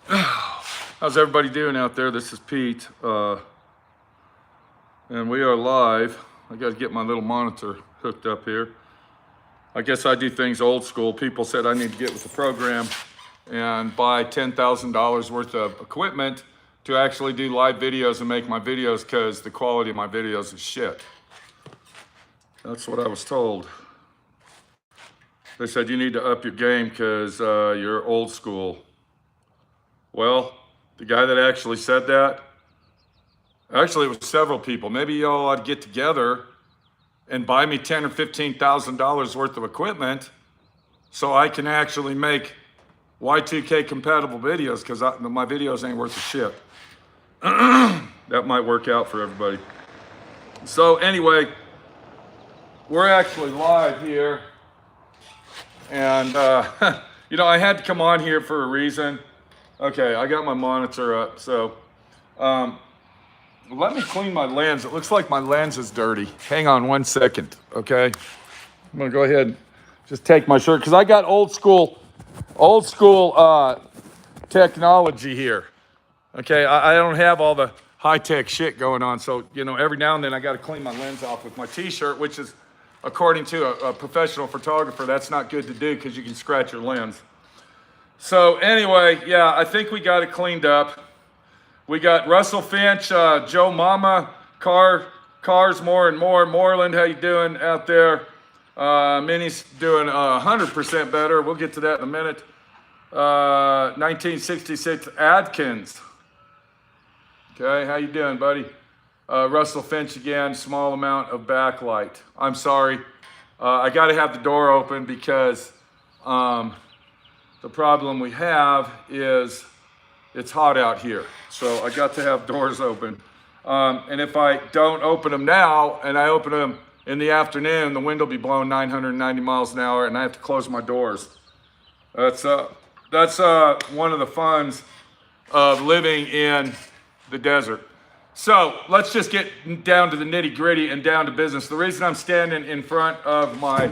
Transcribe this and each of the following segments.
How's everybody doing out there? This is Pete, and we are live. I got to get my little monitor hooked up here. I guess I do things old school. People said I need to get with the program and buy $10,000 worth of equipment to actually do live videos and make my videos because the quality of my videos is shit. That's what I was told. They said you need to up your game because you're old school. Well, the guy that actually said that, actually it was several people. Maybe y'all ought to get together and buy me $10,000 or $15,000 worth of equipment so I can actually make Y2K compatible videos because my videos ain't worth a shit. That might work out for everybody. So anyway, we're actually live here. And, I had to come on here for a reason. Okay, I got my monitor up, so let me clean my lens. It looks like my lens is dirty. Hang on 1 second, okay? I'm gonna go ahead and just take my shirt, because I got old school technology here, okay? I don't have all the high-tech shit going on, so, every now and then I gotta clean my lens off with my t-shirt, which is, according to a professional photographer, that's not good to do because you can scratch your lens. So anyway, yeah, I think we got it cleaned up. We got Russell Finch, Joe Mama, Cars More and More. Moreland, how you doing out there? Minnie's doing 100% better. We'll get to that in a minute. 1966 Adkins. Okay, how you doing, buddy? Russell Finch again, small amount of backlight. I'm sorry. I got to have the door open because the problem we have is it's hot out here. So I got to have doors open. And if I don't open them now and I open them in the afternoon, the wind will be blowing 990 miles an hour and I have to close my doors. That's one of the funs of living in the desert. So let's just get down to the nitty gritty and down to business. The reason I'm standing in front of my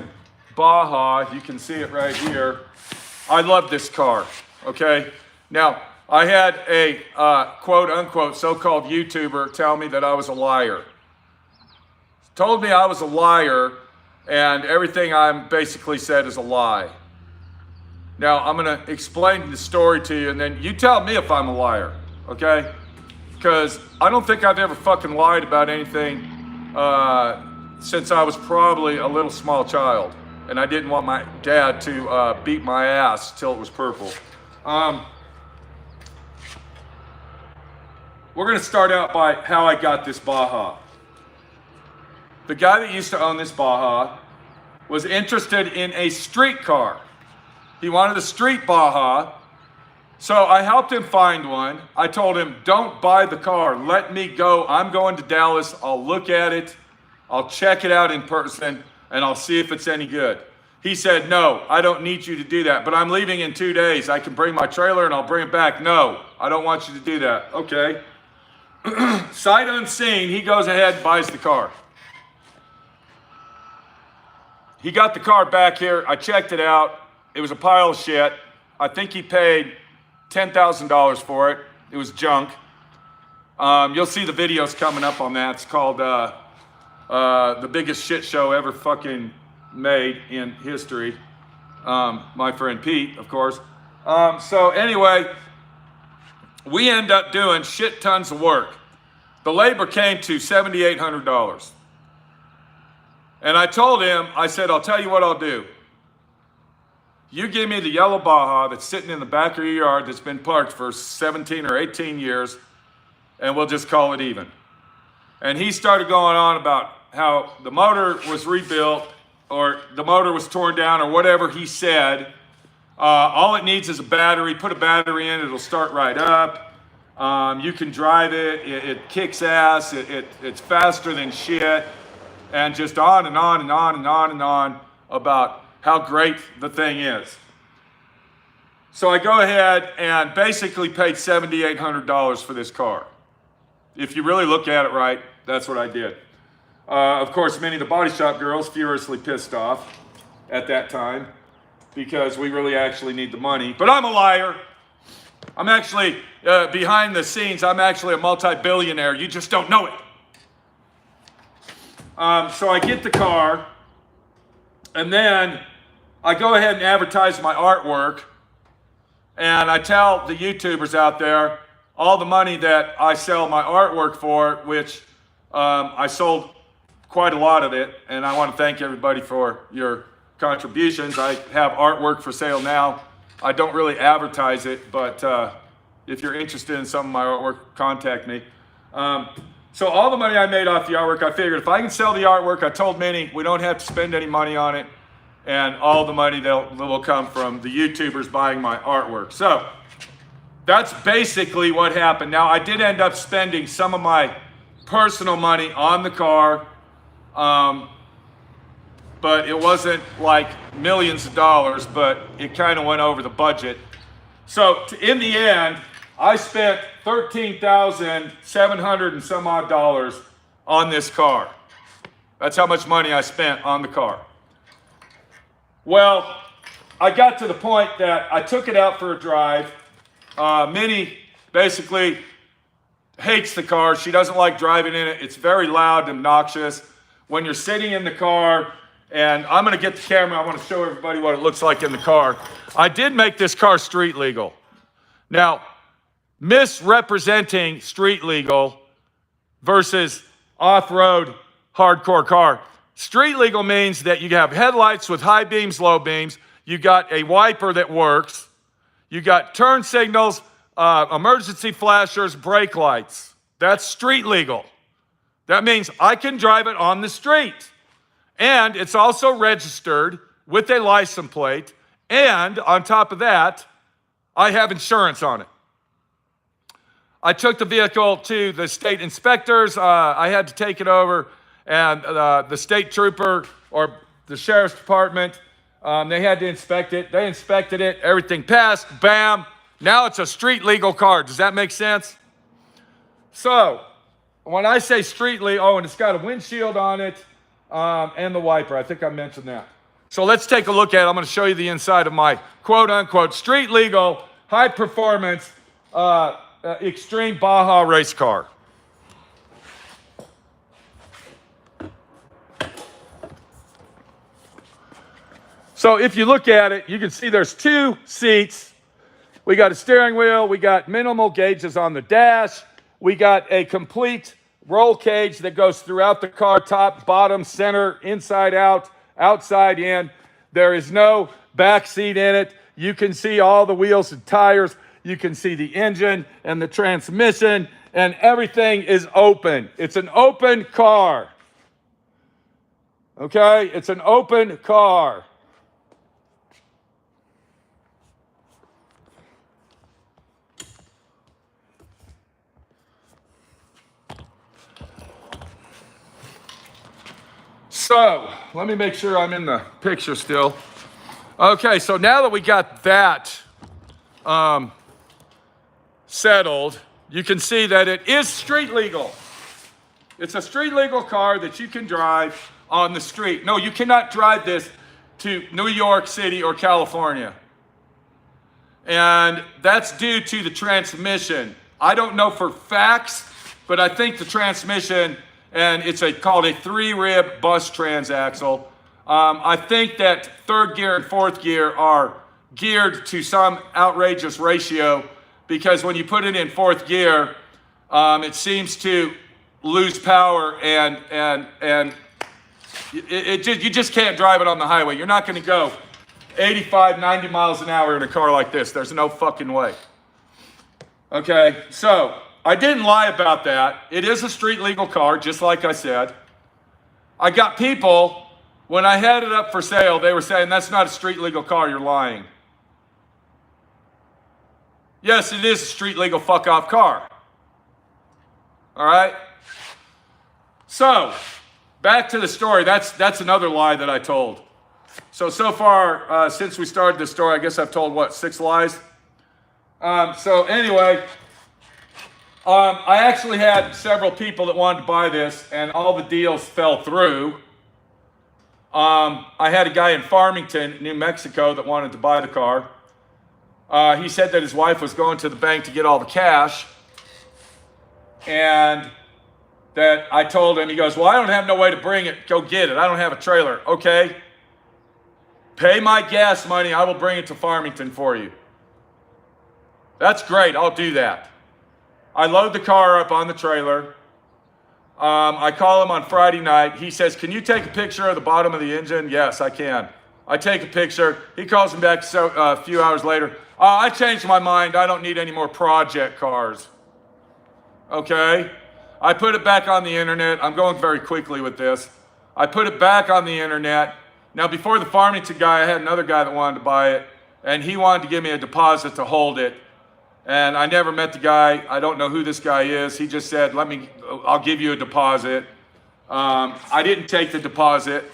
Baja, you can see it right here. I love this car, okay? Now, I had a quote unquote so-called YouTuber tell me that I was a liar. Told me I was a liar and everything I basically said is a lie. Now, I'm gonna explain the story to you and then you tell me if I'm a liar, okay? Because I don't think I've ever fucking lied about anything since I was probably a little small child. And I didn't want my dad to beat my ass till it was purple. We're gonna start out by how I got this Baja. The guy that used to own this Baja was interested in a street car. He wanted a street Baja. So I helped him find one. I told him, don't buy the car, let me go. I'm going to Dallas, I'll look at it, I'll check it out in person, and I'll see if it's any good. He said, no, I don't need you to do that, but I'm leaving in 2 days. I can bring my trailer and I'll bring it back. No, I don't want you to do that. Okay. Sight unseen, he goes ahead and buys the car. He got the car back here. I checked it out. It was a pile of shit. I think he paid $10,000 for it. It was junk. You'll see the videos coming up on that. It's called the biggest shit show ever fucking made in history. My friend Pete, of course. So anyway, we end up doing shit tons of work. The labor came to $7,800. And I told him, I said, I'll tell you what I'll do. You give me the yellow Baja that's sitting in the back of your yard that's been parked for 17 or 18 years, and we'll just call it even. And he started going on about how the motor was rebuilt or the motor was torn down or whatever he said. All it needs is a battery. Put a battery in, it'll start right up. You can drive it. It kicks ass. It's faster than shit. And just on and on and on and on and on about how great the thing is. So I go ahead and basically paid $7,800 for this car. If you really look at it right, that's what I did. Of course, many of the body shop girls furiously pissed off at that time because we really actually need the money. But I'm a liar. I'm actually, behind the scenes, I'm actually a multi-billionaire. You just don't know it. So I get the car, and then I go ahead and advertise my artwork, and I tell the YouTubers out there all the money that I sell my artwork for, which I sold quite a lot of it, and I want to thank everybody for your contributions. I have artwork for sale now. I don't really advertise it, but if you're interested in some of my artwork, contact me. So all the money I made off the artwork, I figured if I can sell the artwork, I told Minnie we don't have to spend any money on it, and all the money that will come from the YouTubers buying my artwork. So that's basically what happened. Now, I did end up spending some of my personal money on the car, but it wasn't like millions of dollars, but it kind of went over the budget. So in the end, I spent $13,700 and some odd dollars on this car. That's how much money I spent on the car. Well, I got to the point that I took it out for a drive. Minnie basically hates the car. She doesn't like driving in it. It's very loud and obnoxious. When you're sitting in the car, and I'm going to get the camera, I want to show everybody what it looks like in the car. I did make this car street legal. Now, misrepresenting street legal versus off-road hardcore car. Street legal means that you have headlights with high beams, low beams. You got a wiper that works. You got turn signals, emergency flashers, brake lights. That's street legal. That means I can drive it on the street. And it's also registered with a license plate. And on top of that, I have insurance on it. I took the vehicle to the state inspectors. I had to take it over, and the state trooper or the sheriff's department, they had to inspect it. They inspected it. Everything passed. Bam. Now it's a street legal car. Does that make sense? So when I say street legal, oh, and it's got a windshield on it and the wiper. I think I mentioned that. So let's take a look at it. I'm going to show you the inside of my quote-unquote street legal, high-performance, extreme Baja race car. So if you look at it, you can see there's two seats. We got a steering wheel. We got minimal gauges on the dash. We got a complete roll cage that goes throughout the car, top, bottom, center, inside out, outside in. There is no back seat in it. You can see all the wheels and tires. You can see the engine and the transmission, and everything is open. It's an open car. Okay? It's an open car. So, let me make sure I'm in the picture still. Okay, so now that we got that settled, you can see that it is street legal. It's a street legal car that you can drive on the street. No, you cannot drive this to New York City or California. And that's due to the transmission. I don't know for facts, but I think the transmission, and it's called a 3-rib bus transaxle. I think that third gear and fourth gear are geared to some outrageous ratio, because when you put it in fourth gear, it seems to lose power, and you just can't drive it on the highway. You're not going to go 85, 90 miles an hour in a car like this. There's no fucking way. Okay, so I didn't lie about that. It is a street legal car, just like I said. I got people, when I had it up for sale, they were saying, that's not a street legal car, you're lying. Yes, it is a street legal fuck off car. All right? So, back to the story. That's another lie that I told. So far, since we started this story, I guess I've told, what, 6 lies? So anyway, I actually had several people that wanted to buy this, and all the deals fell through. I had a guy in Farmington, New Mexico, that wanted to buy the car. He said that his wife was going to the bank to get all the cash, and that I told him, he goes, well, I don't have no way to bring it. Go get it. I don't have a trailer. Okay. Pay my gas money. I will bring it to Farmington for you. That's great. I'll do that. I load the car up on the trailer. I call him on Friday night. He says, can you take a picture of the bottom of the engine? Yes, I can. I take a picture. He calls me back a few hours later. I changed my mind. I don't need any more project cars. Okay. I put it back on the internet. I'm going very quickly with this. I put it back on the internet. Now, before the Farmington guy, I had another guy that wanted to buy it, and he wanted to give me a deposit to hold it. And I never met the guy. I don't know who this guy is. He just said, I'll give you a deposit. I didn't take the deposit.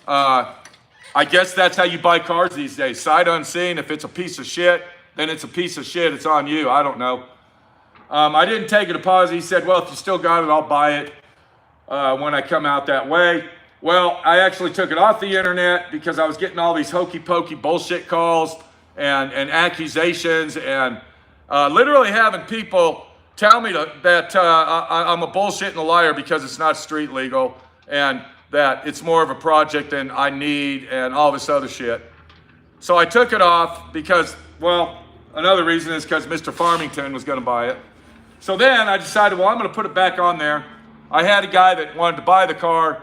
I guess that's how you buy cars these days. Sight unseen. If it's a piece of shit, then it's a piece of shit. It's on you. I don't know. I didn't take a deposit. He said, well, if you still got it, I'll buy it when I come out that way. Well, I actually took it off the internet because I was getting all these hokey pokey bullshit calls and accusations and literally having people tell me that I'm a bullshit and a liar because it's not street legal and that it's more of a project than I need and all this other shit. So I took it off because, well, another reason is because Mr. Farmington was going to buy it. So then I decided, well, I'm going to put it back on there. I had a guy that wanted to buy the car.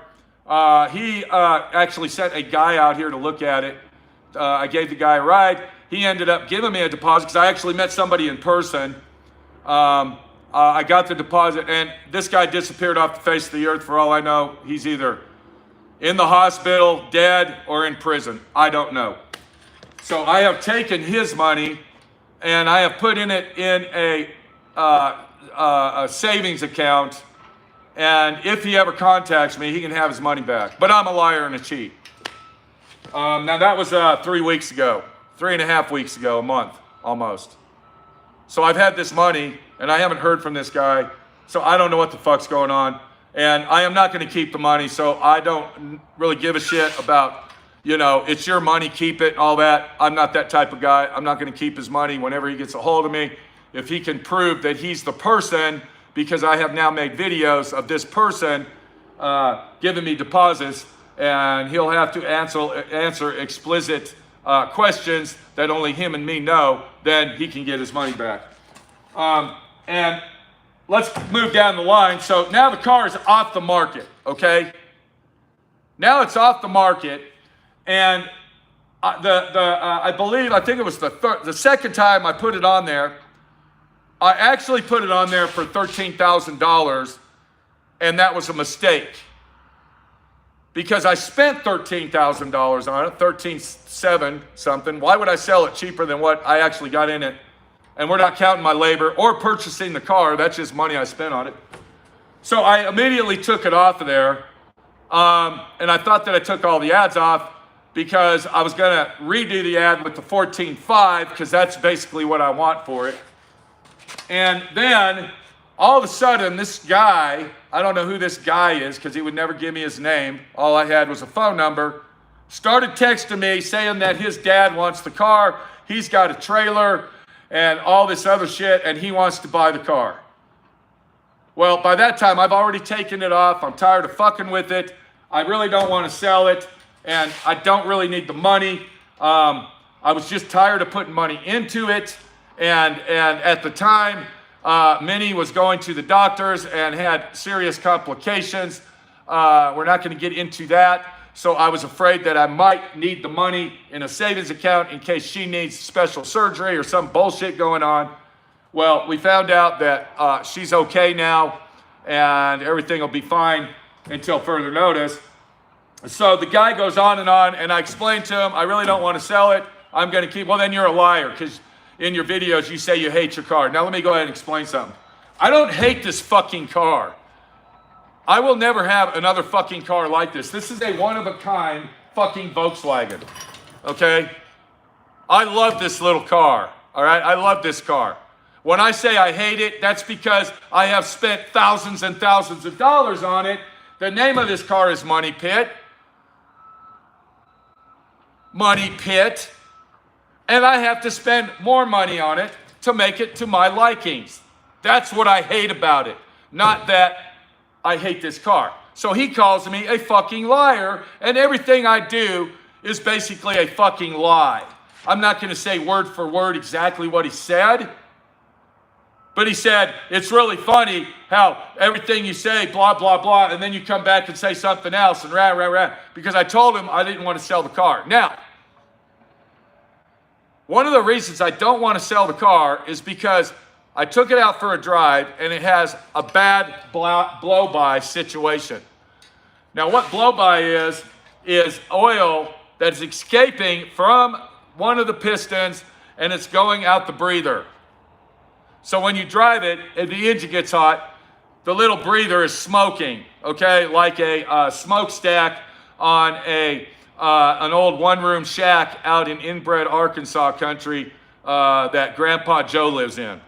He actually sent a guy out here to look at it. I gave the guy a ride. He ended up giving me a deposit because I actually met somebody in person. I got the deposit, and this guy disappeared off the face of the earth. For all I know, he's either in the hospital, dead, or in prison. I don't know. So I have taken his money, and I have put it in a savings account. And if he ever contacts me, he can have his money back. But I'm a liar and a cheat. Now that was 3 weeks ago, 3.5 weeks ago, a month almost. So I've had this money and I haven't heard from this guy. So I don't know what the fuck's going on. And I am not going to keep the money. So I don't really give a shit about, it's your money, keep it, all that. I'm not that type of guy. I'm not going to keep his money whenever he gets a hold of me. If he can prove that he's the person, because I have now made videos of this person giving me deposits, and he'll have to answer explicit questions that only him and me know, then he can get his money back. And let's move down the line. So now the car is off the market, okay? Now it's off the market, and I think it was the second time I put it on there. I actually put it on there for $13,000, and that was a mistake. Because I spent $13,000 on it, $13,700 something. Why would I sell it cheaper than what I actually got in it? And we're not counting my labor or purchasing the car. That's just money I spent on it. So I immediately took it off of there. And I thought that I took all the ads off because I was going to redo the ad with the 14.5 because that's basically what I want for it. And then all of a sudden, this guy, I don't know who this guy is because he would never give me his name. All I had was a phone number. Started texting me saying that his dad wants the car. He's got a trailer and all this other shit, and he wants to buy the car. Well, by that time, I've already taken it off. I'm tired of fucking with it. I really don't want to sell it, and I don't really need the money. I was just tired of putting money into it. And at the time, Minnie was going to the doctors and had serious complications. We're not going to get into that. So I was afraid that I might need the money in a savings account in case she needs special surgery or some bullshit going on. Well, we found out that she's okay now and everything will be fine until further notice. So the guy goes on, and I explained to him, I really don't want to sell it. I'm going to keep, well, then you're a liar because in your videos, you say you hate your car. Now, let me go ahead and explain something. I don't hate this fucking car. I will never have another fucking car like this. This is a one-of-a-kind fucking Volkswagen, okay? I love this little car, all right? I love this car. When I say I hate it, that's because I have spent thousands and thousands of dollars on it. The name of this car is Money Pit. Money Pit. and I have to spend more money on it to make it to my likings. That's what I hate about it, not that I hate this car. So he calls me a fucking liar, and everything I do is basically a fucking lie. I'm not going to say word for word exactly what he said, but he said, it's really funny how everything you say, blah, blah, blah, and then you come back and say something else, and rah, rah, rah, because I told him I didn't want to sell the car. Now, one of the reasons I don't want to sell the car is because I took it out for a drive, and it has a bad blow-by situation. Now, what blow-by is oil that is escaping from one of the pistons, and it's going out the breather. So when you drive it and the engine gets hot, the little breather is smoking, okay? Like a smokestack on an old one-room shack out in inbred Arkansas country that Grandpa Joe lives in.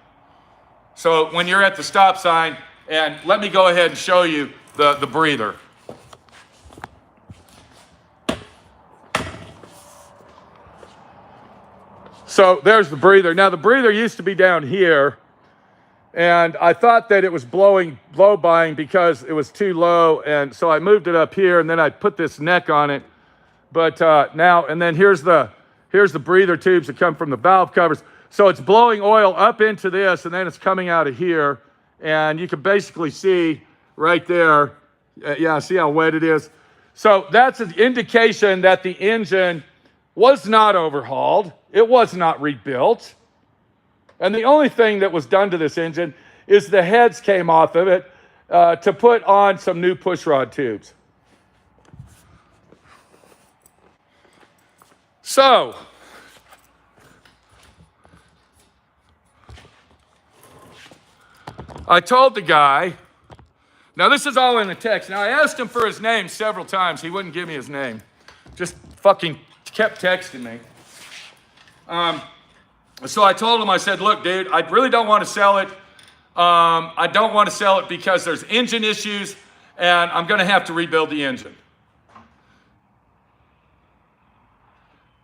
So when you're at the stop sign, and let me go ahead and show you the breather. So there's the breather. Now the breather used to be down here, and I thought that it was blow-bying because it was too low, and so I moved it up here, and then I put this neck on it. But now, and then here's the breather tubes that come from the valve covers. So it's blowing oil up into this, and then it's coming out of here, and you can basically see right there, yeah, see how wet it is? So that's an indication that the engine was not overhauled. It was not rebuilt. And the only thing that was done to this engine is the heads came off of it to put on some new pushrod tubes. So, I told the guy, now this is all in the text. Now I asked him for his name several times. He wouldn't give me his name. Just fucking kept texting me. So I told him, I said, look, dude, I really don't want to sell it. I don't want to sell it because there's engine issues, and I'm going to have to rebuild the engine.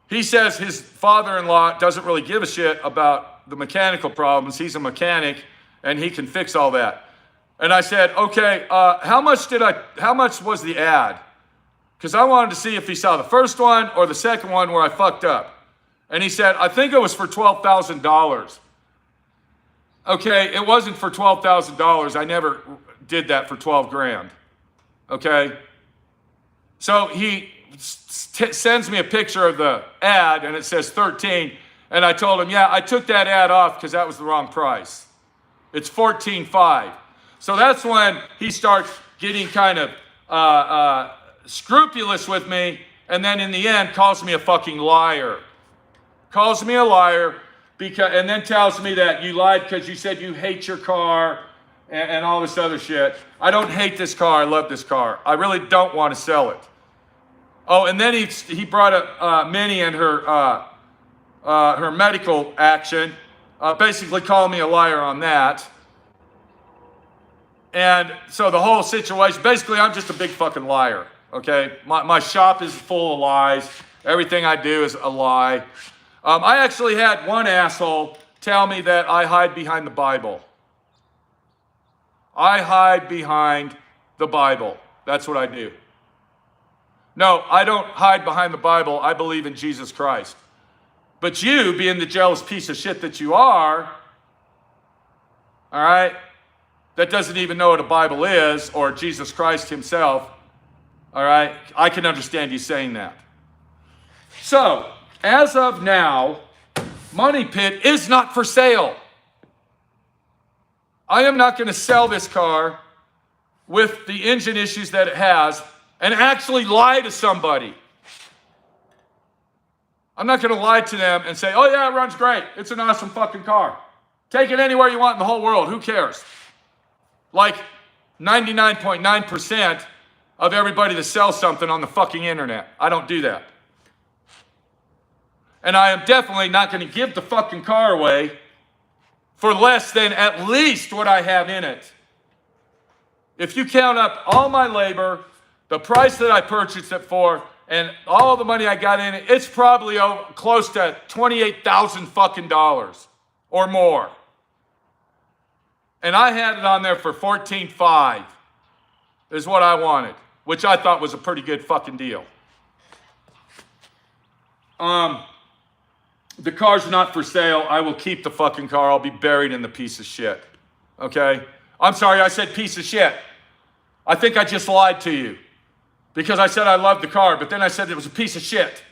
He says his father-in-law doesn't really give a shit about the mechanical problems. He's a mechanic, and he can fix all that. And I said, okay, how much was the ad? Because I wanted to see if he saw the first one or the second one where I fucked up. And he said, I think it was for $12,000. Okay, it wasn't for $12,000. I never did that for 12 grand. Okay? So he sends me a picture of the ad, and it says 13. And I told him, yeah, I took that ad off because that was the wrong price. It's 14.5. So that's when he starts getting kind of scrupulous with me, and then in the end calls me a fucking liar. Calls me a liar, and then tells me that you lied because you said you hate your car and all this other shit. I don't hate this car. I love this car. I really don't want to sell it. Oh, and then he brought up Minnie and her medical action, basically calling me a liar on that. And so the whole situation, basically I'm just a big fucking liar, okay? My shop is full of lies. Everything I do is a lie. I actually had one asshole tell me that I hide behind the Bible. I hide behind the Bible. That's what I do. No, I don't hide behind the Bible. I believe in Jesus Christ. But you, being the jealous piece of shit that you are, all right, that doesn't even know what a Bible is or Jesus Christ himself, all right, I can understand you saying that. So, as of now, Money Pit is not for sale. I am not going to sell this car with the engine issues that it has and actually lie to somebody. I'm not going to lie to them and say, oh yeah, it runs great. It's an awesome fucking car. Take it anywhere you want in the whole world. Who cares? Like 99.9% of everybody that sells something on the fucking internet. I don't do that. And I am definitely not going to give the fucking car away for less than at least what I have in it. If you count up all my labor, the price that I purchased it for, And all the money I got in it, it's probably close to $28,000 fucking dollars or more. And I had it on there for $14,500 is what I wanted, which I thought was a pretty good fucking deal. The car's not for sale. I will keep the fucking car. I'll be buried in the piece of shit. Okay? I'm sorry, I said piece of shit. I think I just lied to you because I said I loved the car, but then I said it was a piece of shit.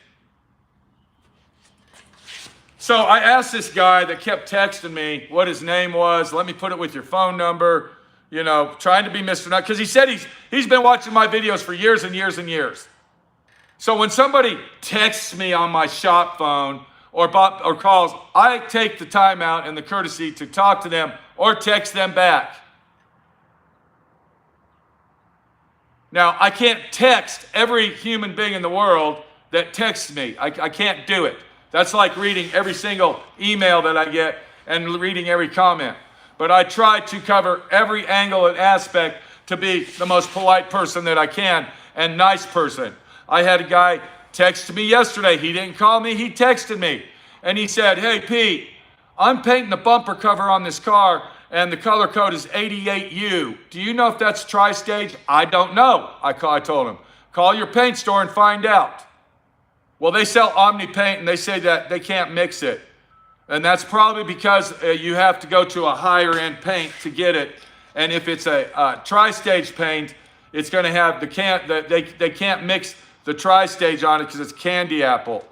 So I asked this guy that kept texting me what his name was. Let me put it with your phone number. You know, trying to be Mr. Nut, because he said he's been watching my videos for years and years and years. So when somebody texts me on my shop phone or calls, I take the time out and the courtesy to talk to them or text them back. Now, I can't text every human being in the world that texts me. I can't do it. That's like reading every single email that I get and reading every comment. But I try to cover every angle and aspect to be the most polite person that I can and nice person. I had a guy text me yesterday. He didn't call me. He texted me. And he said, hey, Pete, I'm painting the bumper cover on this car, and the color code is 88U. Do you know if that's tri-stage? I don't know. I told him, call your paint store and find out. Well, they sell Omni paint, and they say that they can't mix it. And that's probably because you have to go to a higher end paint to get it. And if it's a tri-stage paint, it's going to have they can't mix the tri-stage on it because it's candy apple.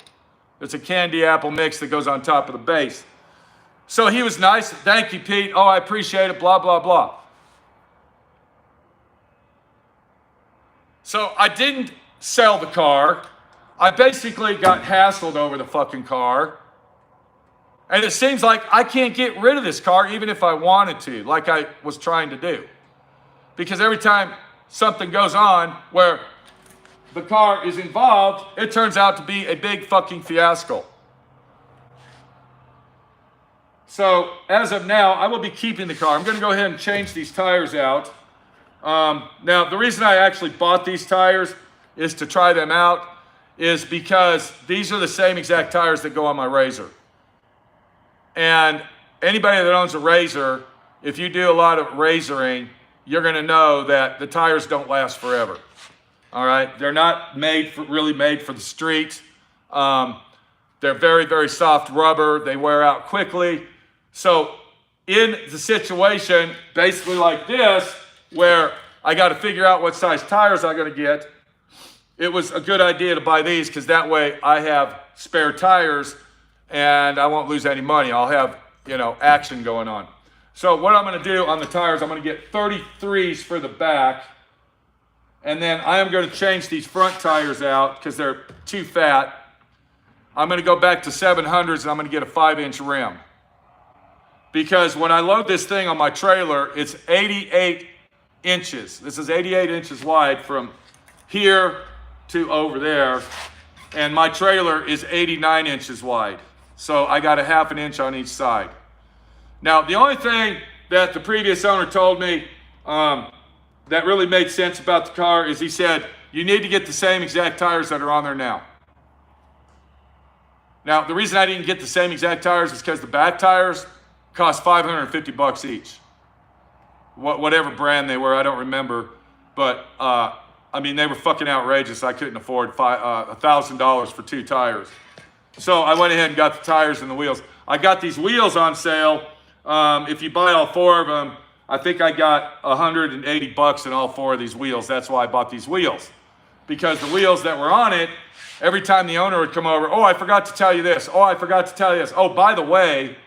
It's a candy apple mix that goes on top of the base. So he was nice. Thank you, Pete. Oh, I appreciate it. Blah, blah, blah. So I didn't sell the car. I basically got hassled over the fucking car. And it seems like I can't get rid of this car even if I wanted to, like I was trying to do. Because every time something goes on where the car is involved, it turns out to be a big fucking fiasco. So as of now, I will be keeping the car. I'm going to go ahead and change these tires out. Now, the reason I actually bought these tires is to try them out, is because these are the same exact tires that go on my Razor. And anybody that owns a Razor, if you do a lot of razoring, you're going to know that the tires don't last forever. All right? They're not really made for the street. They're very, very soft rubber. They wear out quickly. So in the situation, basically like this, where I got to figure out what size tires I'm going to get, it was a good idea to buy these because that way I have spare tires and I won't lose any money. I'll have, action going on. So what I'm going to do on the tires, I'm going to get 33s for the back. And then I am going to change these front tires out because they're too fat. I'm going to go back to 700s and I'm going to get a 5-inch rim. Because when I load this thing on my trailer, it's 88 inches. This is 88 inches wide from here to over there. And my trailer is 89 inches wide. So I got a ½ an inch on each side. Now, the only thing that the previous owner told me that really made sense about the car is he said, you need to get the same exact tires that are on there now. Now, the reason I didn't get the same exact tires is because the back tires cost $550 each. Whatever brand they were, I don't remember. But, they were fucking outrageous. I couldn't afford $1,000 for 2 tires. So I went ahead and got the tires and the wheels. I got these wheels on sale. If you buy all 4 of them, I think I got $180 in all 4 of these wheels. That's why I bought these wheels. Because the wheels that were on it, every time the owner would come over, oh, I forgot to tell you this. Oh, I forgot to tell you this. Oh, by the way,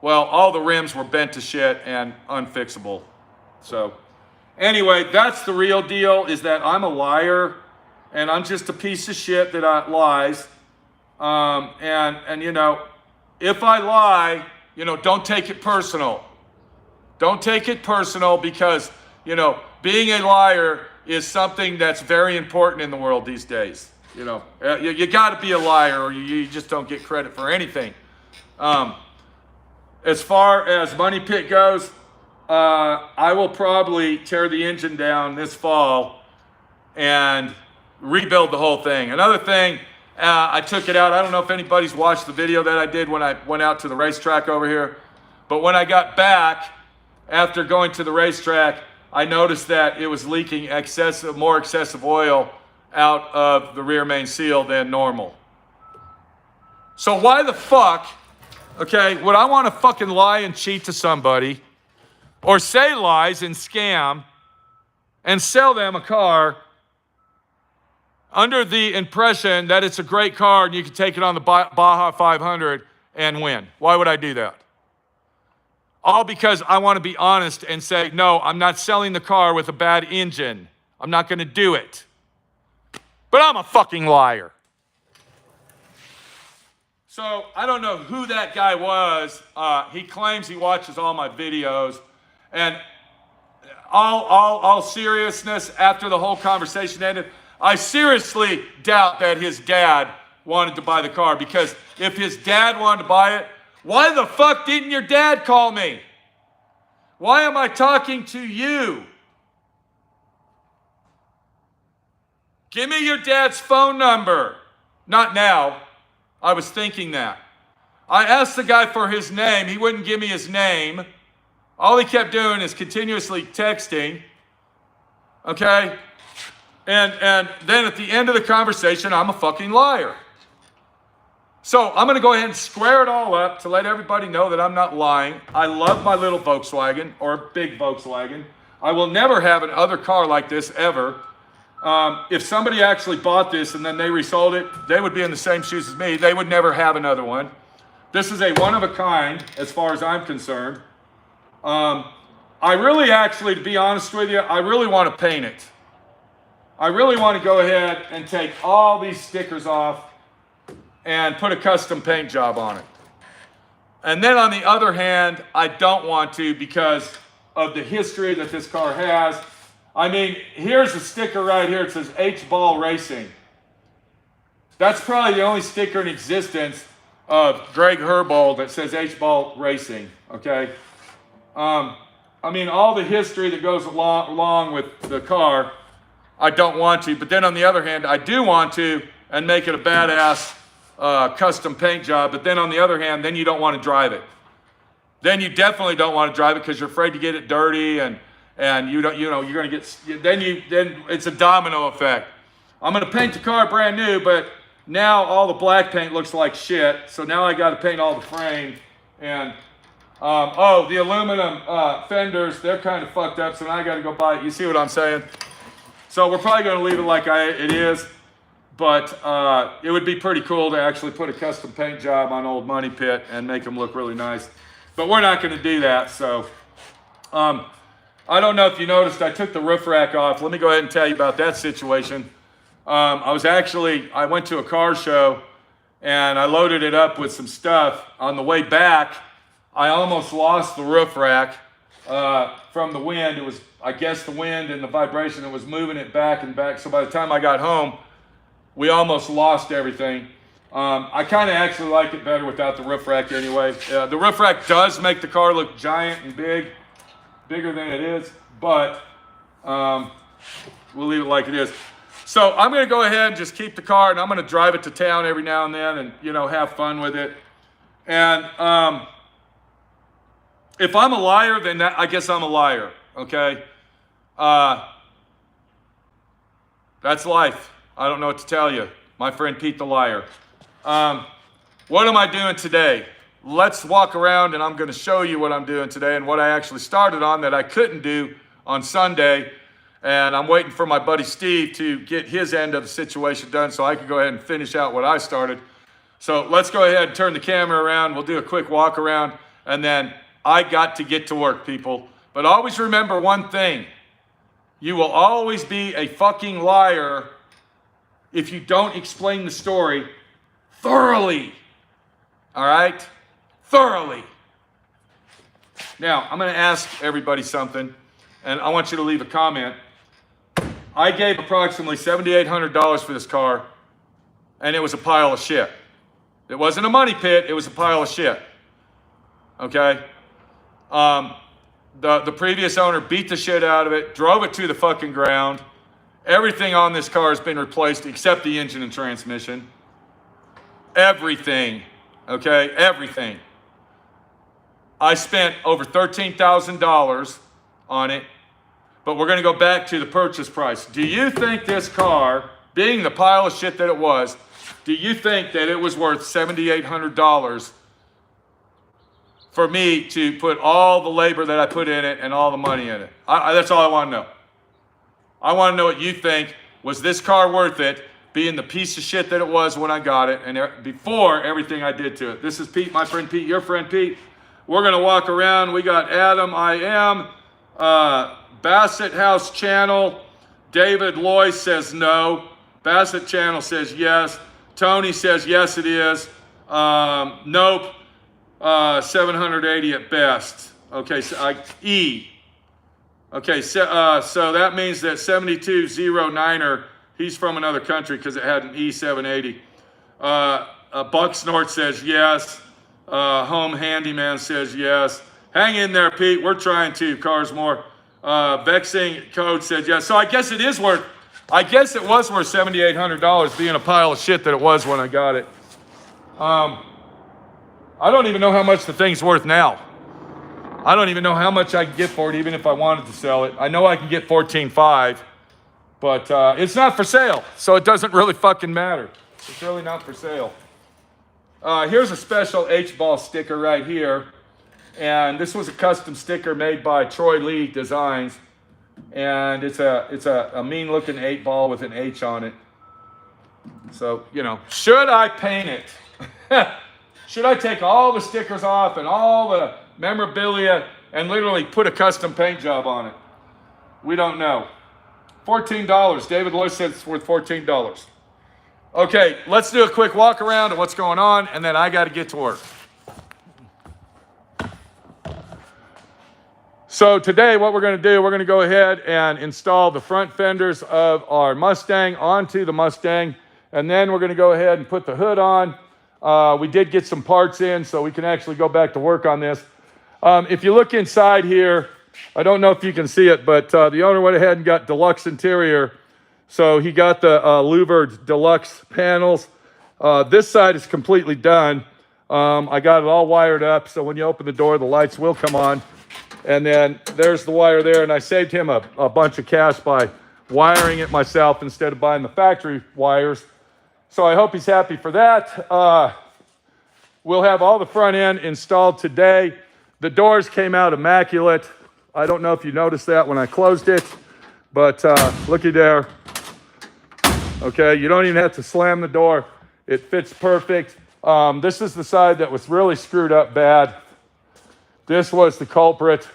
well, all the rims were bent to shit and unfixable. So anyway, that's the real deal, is that I'm a liar and I'm just a piece of shit that lies. If I lie, don't take it personal. Don't take it personal because, being a liar is something that's very important in the world these days. You got to be a liar or you just don't get credit for anything. As far as Money Pit goes, I will probably tear the engine down this fall and rebuild the whole thing. Another thing, I took it out. I don't know if anybody's watched the video that I did when I went out to the racetrack over here. But when I got back, after going to the racetrack, I noticed that it was leaking more excessive oil out of the rear main seal than normal. So why the fuck, okay, would I want to fucking lie and cheat to somebody or say lies and scam and sell them a car under the impression that it's a great car and you can take it on the Baja 500 and win? Why would I do that? All because I want to be honest and say, no, I'm not selling the car with a bad engine. I'm not going to do it. But I'm a fucking liar. So I don't know who that guy was. He claims he watches all my videos. And all seriousness, after the whole conversation ended, I seriously doubt that his dad wanted to buy the car, because if his dad wanted to buy it, why the fuck didn't your dad call me? Why am I talking to you? Give me your dad's phone number. Not now. I was thinking that. I asked the guy for his name. He wouldn't give me his name. All he kept doing is continuously texting. Okay? And then at the end of the conversation, I'm a fucking liar. So I'm going to go ahead and square it all up to let everybody know that I'm not lying. I love my little Volkswagen, or big Volkswagen. I will never have another car like this ever. If somebody actually bought this and then they resold it, they would be in the same shoes as me. They would never have another one. This is a one of a kind as far as I'm concerned. I really actually, to be honest with you, I really want to paint it. I really want to go ahead and take all these stickers off and put a custom paint job on it. And then on the other hand, I don't want to because of the history that this car has. I mean, here's a sticker right here. It says H-Ball Racing. That's probably the only sticker in existence of Greg Herbold that says H-Ball Racing, okay? I mean, all the history that goes along with the car, I don't want to. But then on the other hand, I do want to, and make it a badass custom paint job. But then on the other hand, then you don't want to drive it. Then you definitely don't want to drive it because you're afraid to get it dirty, and you don't, you know, you're going to get, then it's a domino effect. I'm going to paint the car brand new, but now all the black paint looks like shit. So now I got to paint all the frame, and the aluminum fenders, they're kind of fucked up. So now I got to go buy it. You see what I'm saying? So we're probably going to leave it like it is, but it would be pretty cool to actually put a custom paint job on Old Money Pit and make them look really nice. But we're not going to do that. So I don't know if you noticed, I took the roof rack off. Let me go ahead and tell you about that situation. I went to a car show and I loaded it up with some stuff. On the way back, I almost lost the roof rack from the wind. It was, I guess, the wind and the vibration that was moving it back and back. So by the time I got home, we almost lost everything. I kind of actually like it better without the roof rack anyway. The roof rack does make the car look giant and bigger than it is, but we'll leave it like it is. So I'm going to go ahead and just keep the car, and I'm going to drive it to town every now and then and, you know, have fun with it. And if I'm a liar, then I guess I'm a liar, okay? That's life. I don't know what to tell you. My friend Pete the Liar. What am I doing today? Let's walk around and I'm going to show you what I'm doing today and what I actually started on that I couldn't do on Sunday. And I'm waiting for my buddy Steve to get his end of the situation done so I can go ahead and finish out what I started. So let's go ahead and turn the camera around. We'll do a quick walk around, and then I got to get to work, people. But always remember one thing. You will always be a fucking liar if you don't explain the story thoroughly. All right? Thoroughly. Now, I'm going to ask everybody something, and I want you to leave a comment. I gave approximately $7,800 for this car, and it was a pile of shit. It wasn't a money pit, it was a pile of shit. Okay? The previous owner beat the shit out of it, drove it to the fucking ground, Everything on this car has been replaced except the engine and transmission. Everything, okay, everything. I spent over $13,000 on it, but we're gonna go back to the purchase price. Do you think this car, being the pile of shit that it was, do you think that it was worth $7,800 for me to put all the labor that I put in it and all the money in it? That's all I wanna know. I wanna know what you think. Was this car worth it, being the piece of shit that it was when I got it and before everything I did to it? This is Pete, my friend Pete, your friend Pete. We're gonna walk around. We got Adam, I am, Bassett House Channel. David Loy says no. Bassett Channel says yes. Tony says yes it is. Nope, 780 at best. Okay, so E. Okay, so that means that 7209er, he's from another country because it had an E780. Bucksnort says yes. Home Handyman says yes. Hang in there, Pete. We're trying to. Cars More. Vexing Code said yes. So I guess it is worth, I guess it was worth $7,800 being a pile of shit that it was when I got it. I don't even know how much the thing's worth now. I don't even know how much I can get for it, even if I wanted to sell it. I know I can get $14,500, but it's not for sale, so it doesn't really fucking matter. It's really not for sale. Here's a special H-ball sticker right here, and this was a custom sticker made by Troy Lee Designs, and it's a mean-looking 8-ball with an H on it. So, you know, should I paint it? Should I take all the stickers off and all the memorabilia and literally put a custom paint job on it? We don't know. $14. David Loy said it's worth $14. Okay, let's do a quick walk around of what's going on, and then I got to get to work. So today what we're going to do, we're going to go ahead and install the front fenders of our Mustang onto the Mustang, and then we're going to go ahead and put the hood on. We did get some parts in, so we can actually go back to work on this. If you look inside here, I don't know if you can see it, but the owner went ahead and got deluxe interior. So he got the louvered deluxe panels. This side is completely done. I got it all wired up, so when you open the door, the lights will come on. And then there's the wire there, and I saved him a bunch of cash by wiring it myself instead of buying the factory wires. So I hope he's happy for that. We'll have all the front end installed today. The doors came out immaculate. I don't know if you noticed that when I closed it, but looky there. Okay, you don't even have to slam the door. It fits perfect. This is the side that was really screwed up bad. This was the culprit.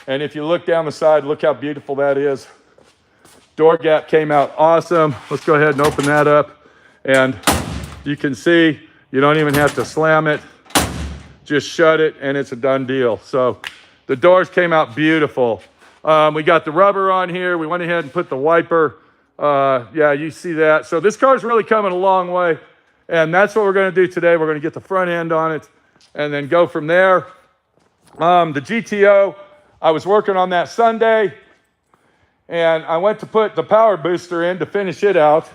And if you look down the side, look how beautiful that is. Door gap came out awesome. Let's go ahead and open that up. And you can see you don't even have to slam it. Just shut it and it's a done deal. So the doors came out beautiful. We got the rubber on here. We went ahead and put the wiper. Yeah, you see that. So this car's really coming a long way. And that's what we're going to do today. We're going to get the front end on it and then go from there. The GTO, I was working on that Sunday, and I went to put the power booster in to finish it out.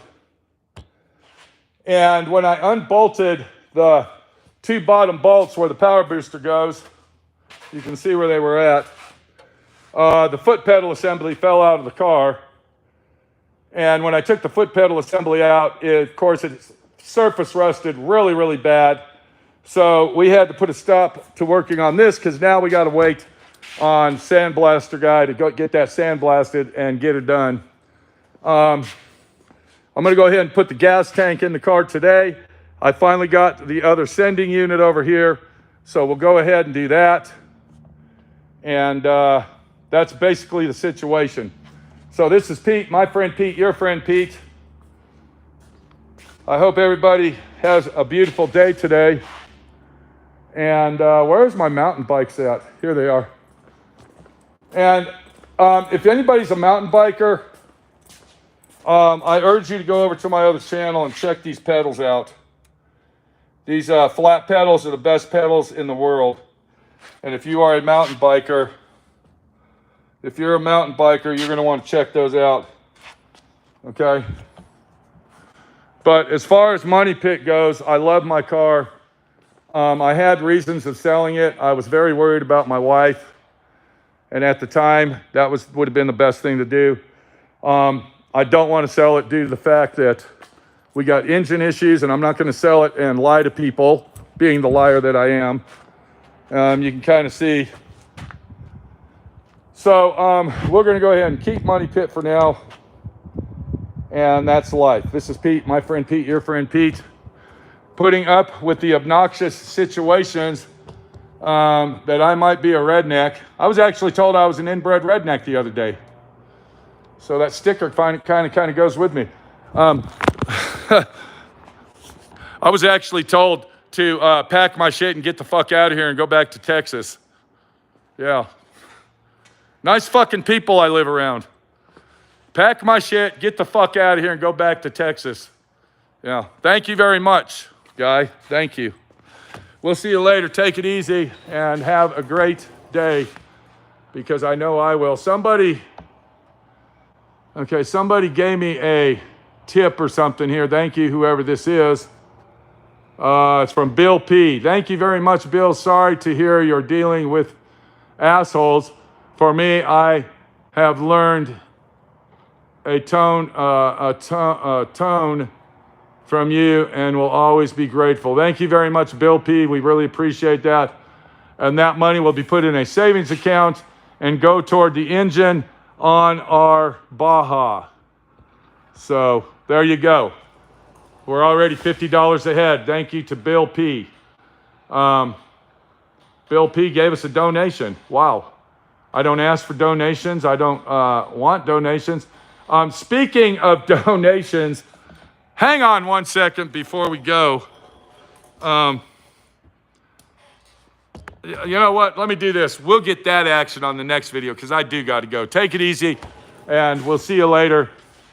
And when I unbolted the two bottom bolts where the power booster goes, you can see where they were at. The foot pedal assembly fell out of the car. And when I took the foot pedal assembly out, of course, it surface rusted really, really bad. So we had to put a stop to working on this because now we got to wait on sandblaster guy to go get that sandblasted and get it done. I'm going to go ahead and put the gas tank in the car today. I finally got the other sending unit over here, so we'll go ahead and do that. And that's basically the situation. So this is Pete, my friend Pete, your friend Pete. I hope everybody has a beautiful day today. And where's my mountain bikes at? Here they are. And if anybody's a mountain biker, I urge you to go over to my other channel and check these pedals out. These flat pedals are the best pedals in the world. And if you are a mountain biker, you're going to want to check those out. okay? But as far as money pit goes, I love my car. I had reasons of selling it. I was very worried about my wife. And at the time, that would have been the best thing to do. I don't want to sell it due to the fact that we got engine issues, and I'm not going to sell it and lie to people, being the liar that I am. You can kind of see. So we're going to go ahead and keep Money Pit for now. And that's life. This is Pete, my friend Pete, your friend Pete, putting up with the obnoxious situations that I might be a redneck. I was actually told I was an inbred redneck the other day. So that sticker kind of goes with me. I was actually told to pack my shit and get the fuck out of here and go back to Texas. Yeah. Nice fucking people I live around. Pack my shit, get the fuck out of here and go back to Texas. Yeah. Thank you very much, guy. Thank you. We'll see you later. Take it easy and have a great day, because I know I will. Somebody gave me a tip or something here. Thank you, whoever this is. It's from Bill P. Thank you very much, Bill. Sorry to hear you're dealing with assholes. For me, I have learned a tone from you and will always be grateful. Thank you very much, Bill P. We really appreciate that. And that money will be put in a savings account and go toward the engine on our Baja. So there you go. We're already $50 ahead. Thank you to Bill P. Bill P gave us a donation. Wow. I don't ask for donations. I don't want donations. Speaking of donations, hang on one second before we go. You know what? Let me do this. We'll get that action on the next video because I do got to go. Take it easy, and we'll see you later.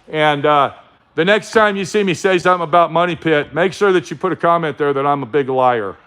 And the next time you see me say something about Money Pit, make sure that you put a comment there that I'm a big liar.